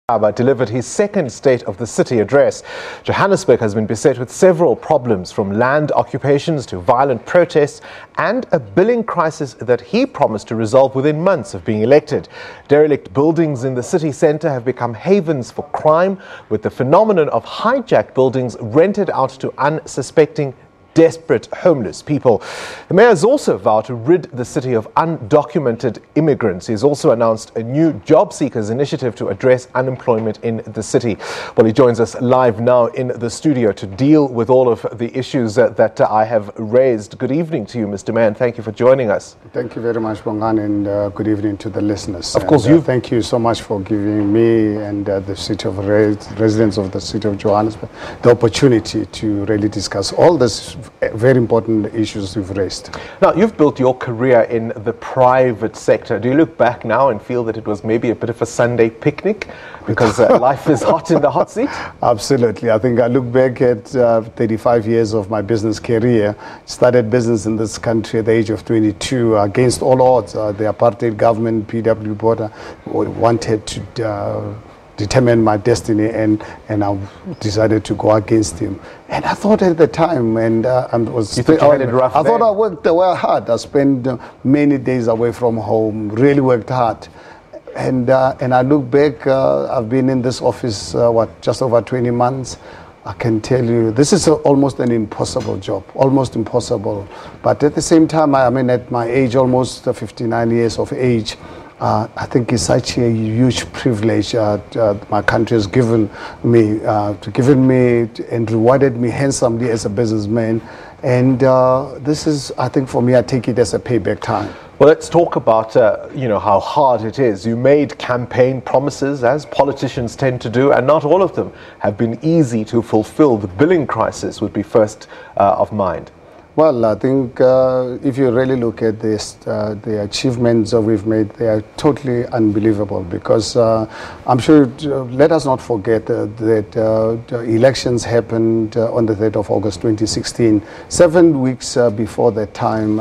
Mashaba delivered his second State of the City address. Johannesburg has been beset with several problems, from land occupations to violent protests and a billing crisis that he promised to resolve within months of being elected. Derelict buildings in the city centre have become havens for crime, with the phenomenon of hijacked buildings rented out to unsuspecting, desperate homeless people. The mayor has also vowed to rid the city of undocumented immigrants. He has also announced a new job seekers initiative to address unemployment in the city. Well, he joins us live now in the studio to deal with all of the issues that I have raised. Good evening to you, Mr. Mayor, and thank you for joining us. Thank you very much, Bongan, and good evening to the listeners. Of course, thank you so much for giving me and the city of residents of the city of Johannesburg the opportunity to really discuss all this very important issues you've raised. Now, you've built your career in the private sector. Do you look back now and feel that it was maybe a bit of a Sunday picnic because life is hot in the hot seat? Absolutely. I think I look back at 35 years of my business career. Started business in this country at the age of 22 against all odds. The apartheid government, PW Botha, wanted to determine my destiny, and I decided to go against him. And I thought at the time, and I thought I worked well hard. I spent many days away from home, really worked hard. And I look back, I've been in this office, just over 20 months. I can tell you, this is almost an impossible job, almost impossible. But at the same time, I mean, at my age, almost 59 years of age, I think it's such a huge privilege my country has given me and rewarded me handsomely as a businessman. And this is, I think for me, I take it as a payback time. Well, let's talk about, how hard it is. You made campaign promises, as politicians tend to do, and not all of them have been easy to fulfill. The billing crisis would be first of mind. Well, I think if you really look at this, the achievements that we've made, they are totally unbelievable, because I'm sure, let us not forget that elections happened on the 3rd of August 2016. 7 weeks before that time,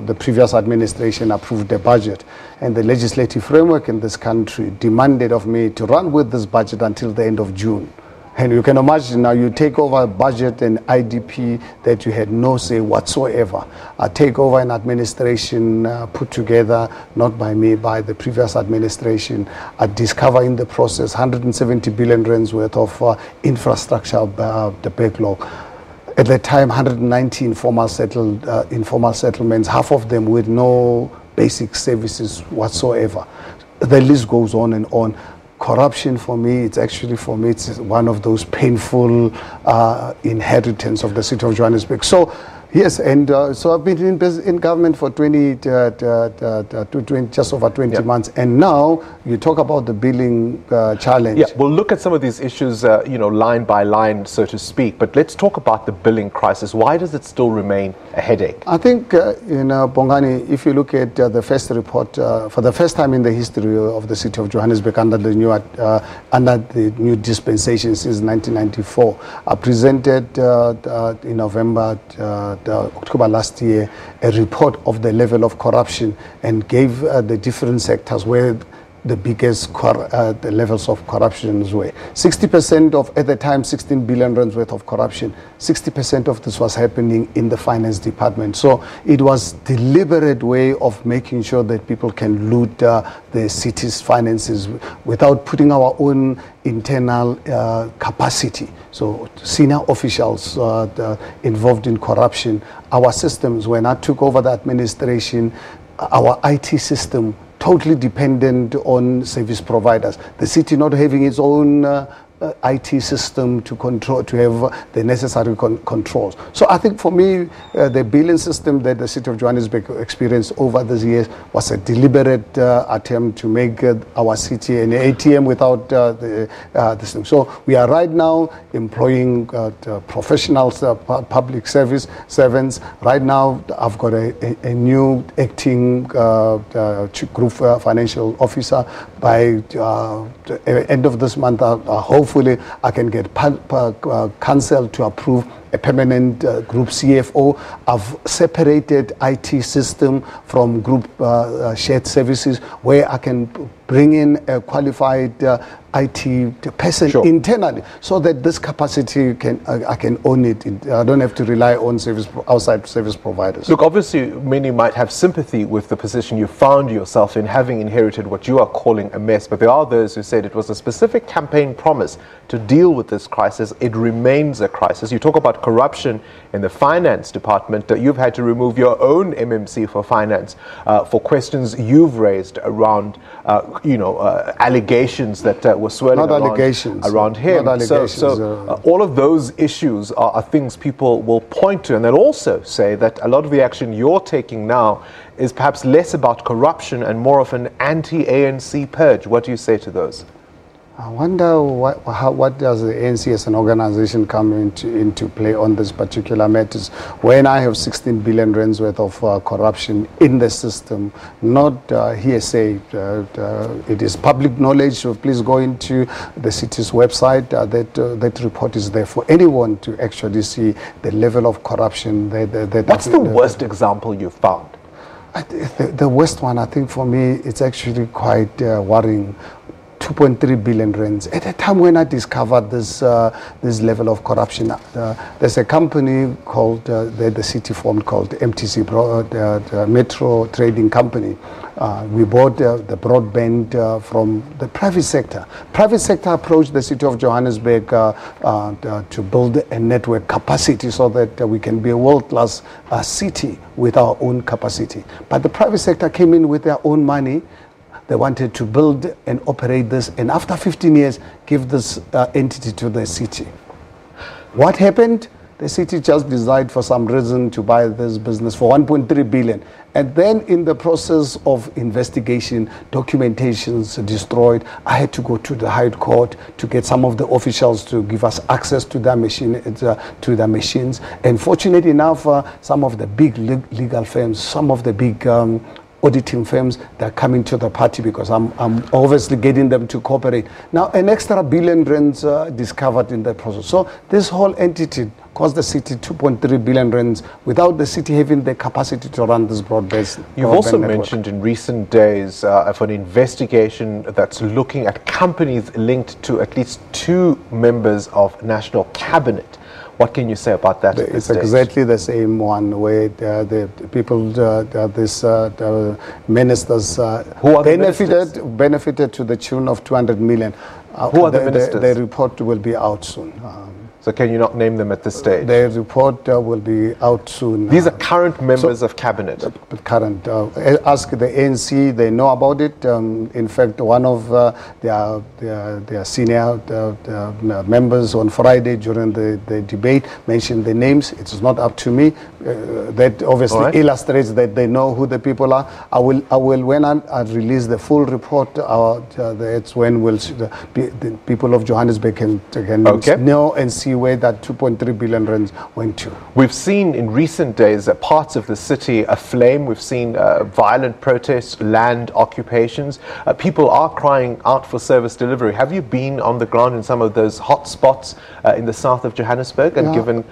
the previous administration approved the budget, and the legislative framework in this country demanded of me to run with this budget until the end of June. And you can imagine now you take over a budget and IDP that you had no say whatsoever. I take over an administration put together, not by me, by the previous administration. I discover in the process 170 billion rands worth of infrastructure, the backlog. At the time, 190 informal settlements, half of them with no basic services whatsoever. The list goes on and on. Corruption for me, it's one of those painful inheritance of the city of Johannesburg. So, yes, and so I've been in government for just over 20 months, and now you talk about the billing challenge. Yeah, we'll look at some of these issues, line by line, so to speak. But let's talk about the billing crisis. Why does it still remain a headache? I think, Bongani, if you look at the first report, for the first time in the history of the city of Johannesburg under the new dispensation since 1994, I presented in November, October last year, a report of the level of corruption, and gave the different sectors where the biggest the levels of corruption were. 60% of, at the time, 16 billion rands worth of corruption, 60% of this was happening in the finance department. So it was deliberate way of making sure that people can loot the city's finances without putting our own internal capacity. So senior officials involved in corruption. Our systems, when I took over the administration, our IT system totally dependent on service providers. The city not having its own IT system to control, to have the necessary controls. So I think for me, the billing system that the city of Johannesburg experienced over these years was a deliberate attempt to make our city an ATM without this thing. So we are right now employing professionals, public service servants. Right now, I've got a new acting group financial officer. By the end of this month, hopefully I can get council to approve a permanent group CFO. I've separated IT system from group shared services, where I can bring in a qualified IT person internally, so that this capacity I can own it. I don't have to rely on outside service providers. Look, obviously many might have sympathy with the position you found yourself in, having inherited what you are calling a mess, but there are those who said it was a specific campaign promise to deal with this crisis. It remains a crisis. You talk about corruption in the finance department. You've had to remove your own MMC for finance for questions you've raised around allegations that were swirling around him. So all of those issues are things people will point to, and they'll also say that a lot of the action you're taking now is perhaps less about corruption and more of an anti-ANC purge. What do you say to those? I wonder what does the ANC as an organization come into play on this particular matters, when I have 16 billion rands worth of corruption in the system, not hearsay. It is public knowledge, so please go into the city's website. That report is there for anyone to actually see the level of corruption. What's the worst example you found? The worst one, I think for me, it's actually quite worrying. 2.3 billion rands. At a time when I discovered this level of corruption, there's a company called the city formed called MTC, the Metro Trading Company. We bought the broadband from the private sector. Private sector approached the city of Johannesburg to build a network capacity so that we can be a world-class city with our own capacity. But the private sector came in with their own money. They wanted to build and operate this, and after 15 years, give this entity to the city. What happened? The city just decided for some reason to buy this business for 1.3 billion. And then in the process of investigation, documentations destroyed. I had to go to the High Court to get some of the officials to give us access to their machines. And fortunately enough, some of the big legal firms, some of the big auditing firms, they're coming to the party because I'm obviously getting them to cooperate. Now, an extra billion rands discovered in the process. So this whole entity cost the city 2.3 billion rands without the city having the capacity to run this broadband. You've also mentioned in recent days of an investigation that's looking at companies linked to at least 2 members of national cabinet. What can you say about that? It's exactly the same one where the people, ministers, who are benefited to the tune of 200 million. Who are the ministers? The report will be out soon. So can you not name them at this stage? The report will be out soon. These are current members of cabinet? Current. Ask the ANC, they know about it. In fact, one of their senior members on Friday during the debate mentioned the names. It is not up to me. That obviously illustrates that they know who the people are. I will when I release the full report, that's when the people of Johannesburg can know and see where that 2.3 billion rands went to. We've seen in recent days parts of the city aflame. We've seen violent protests, land occupations. People are crying out for service delivery. Have you been on the ground in some of those hot spots in the south of Johannesburg and given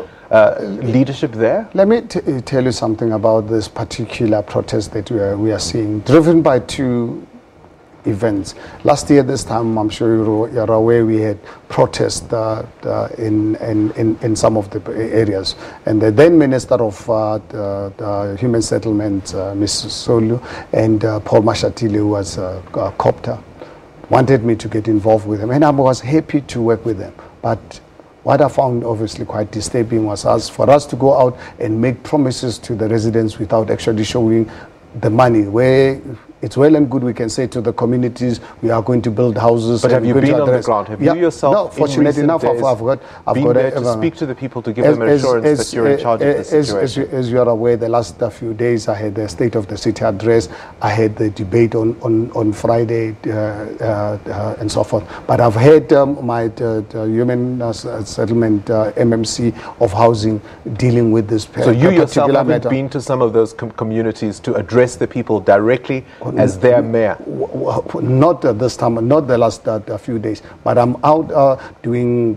leadership there? Let me tell you something about this particular protest that we are seeing, driven by 2 events. Last year, this time, I'm sure you're aware, we had protests in some of the areas. And the then Minister of the Human Settlement, Mr. Solu, and Paul Mashatile, who was a copter, wanted me to get involved with them. And I was happy to work with them. But what I found obviously quite disturbing was for us to go out and make promises to the residents without actually showing the money, where it's well and good we can say to the communities we are going to build houses. But have you been on the ground? Have you yourself, no, fortunately enough, I've got there to speak to the people to give them assurance that you're in charge of the situation? As you are aware, the last few days I had the State of the City address, I had the debate on Friday and so forth. But I've had my Human Settlement MMC of Housing dealing with this So you yourself haven't been to some of those communities to address the people directly as their mayor? Not this time, not the last few days, but I'm out doing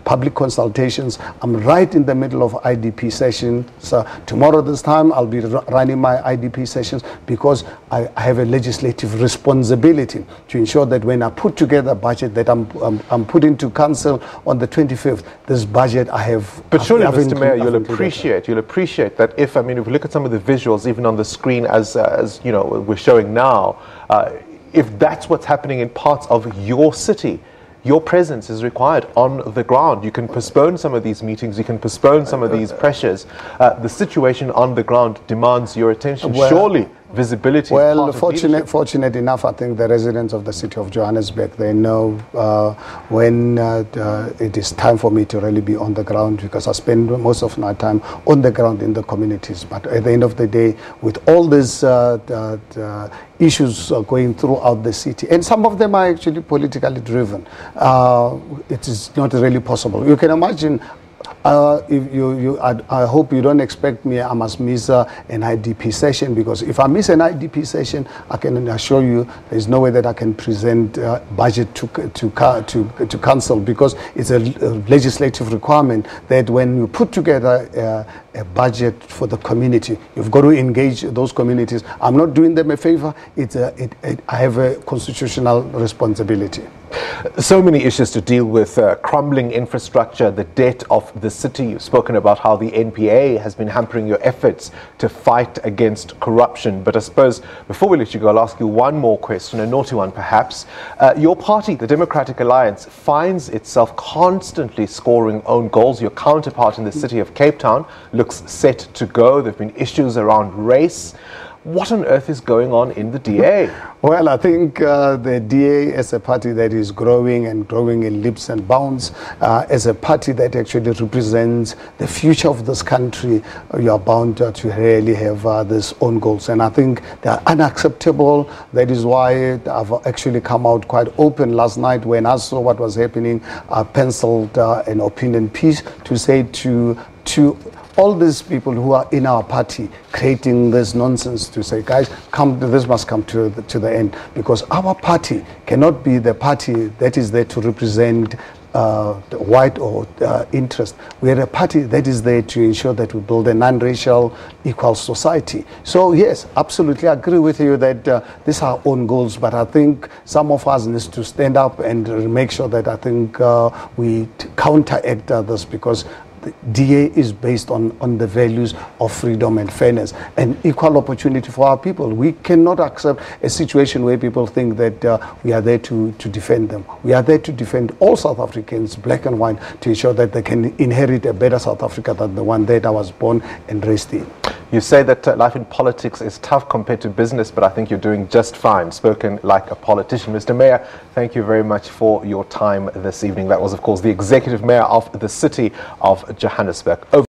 public consultations. I'm right in the middle of IDP session. So tomorrow this time I'll be running my IDP sessions because I have a legislative responsibility to ensure that when I put together a budget that I'm putting to council on the 25th, this budget I have. But surely, Mr. Mayor, you'll appreciate that if we look at some of the visuals, even on the screen as you know, we're showing now, if that's what's happening in parts of your city, your presence is required on the ground. You can postpone some of these meetings, you can postpone some of these pressures. The situation on the ground demands your attention. Surely visibility is part of fortunate enough, I think the residents of the city of Johannesburg, they know when it is time for me to really be on the ground, because I spend most of my time on the ground in the communities. But at the end of the day, with all these issues going throughout the city, and some of them are actually politically driven, it is not really possible. You can imagine, I hope you don't expect me, I must miss an IDP session, because if I miss an IDP session, I can assure you there's no way that I can present budget to council, because it's a legislative requirement that when you put together a budget for the community, you've got to engage those communities. I'm not doing them a favor. I have a constitutional responsibility. So many issues to deal with, crumbling infrastructure, the debt of the city. You've spoken about how the NPA has been hampering your efforts to fight against corruption. But I suppose before we let you go, I'll ask you one more question, a naughty one perhaps. Your party, the Democratic Alliance, finds itself constantly scoring own goals. Your counterpart in the city of Cape Town looks set to go. There have been issues around race. What on earth is going on in the DA? Well, I think the DA, as a party that is growing and growing in leaps and bounds, as a party that actually represents the future of this country, you are bound to really have these own goals. And I think they are unacceptable. That is why I've actually come out quite open last night when I saw what was happening. I penciled an opinion piece to say to all these people who are in our party creating this nonsense, to say, guys, this must come to the end, because our party cannot be the party that is there to represent the white or interest. We are a party that is there to ensure that we build a non-racial, equal society. So yes, absolutely agree with you that these are our own goals, but I think some of us need to stand up and make sure that I think we counteract this, because the DA is based on the values of freedom and fairness and equal opportunity for our people. We cannot accept a situation where people think that we are there to defend them. We are there to defend all South Africans, black and white, to ensure that they can inherit a better South Africa than the one that I was born and raised in. You say that life in politics is tough compared to business, but I think you're doing just fine. Spoken like a politician. Mr. Mayor, thank you very much for your time this evening. That was, of course, the Executive Mayor of the City of Johannesburg.